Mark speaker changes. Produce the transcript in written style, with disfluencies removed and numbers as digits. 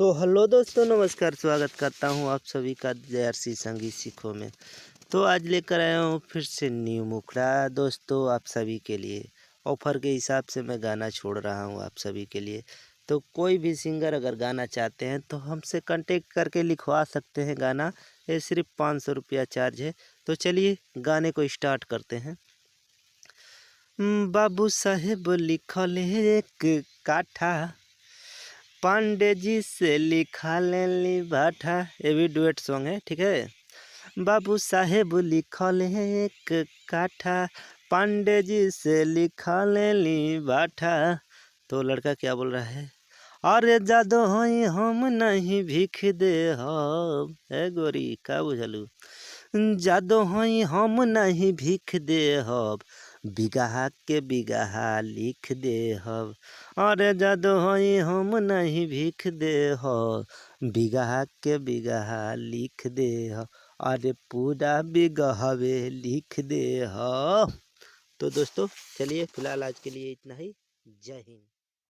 Speaker 1: तो हेलो दोस्तों, नमस्कार। स्वागत करता हूं आप सभी का JRC संगीत सीखो में। तो आज लेकर आया हूं फिर से न्यू मुखड़ा दोस्तों आप सभी के लिए। ऑफ़र के हिसाब से मैं गाना छोड़ रहा हूं आप सभी के लिए। तो कोई भी सिंगर अगर गाना चाहते हैं तो हमसे कांटेक्ट करके लिखवा सकते हैं गाना। ये सिर्फ 500 रुपया चार्ज है। तो चलिए गाने को स्टार्ट करते हैं। बाबू साहेब लिखल है एक काठा, पांडे जी से लिखा लेली भाठा। ये भी डुएट सॉन्ग है, ठीक है। बाबू साहेब लिखल है एक काठा, पांडे जी से लिखा लेली भाठा। तो लड़का क्या बोल रहा है? अरे जादो हई हम नहीं भीख दे हब। ए गोरी का बुझलू? जादो हई हम नहीं भीख दे हब, बिगहा के बिगहा लिख दे हब। अरे जादो हई हम नहीं भीख दे हब, बिगहा के बिगहा लिख दे हब। अरे पूरा बिगहवे लिख दे हब। तो दोस्तों चलिए फिलहाल आज के लिए इतना ही। जय हिंद।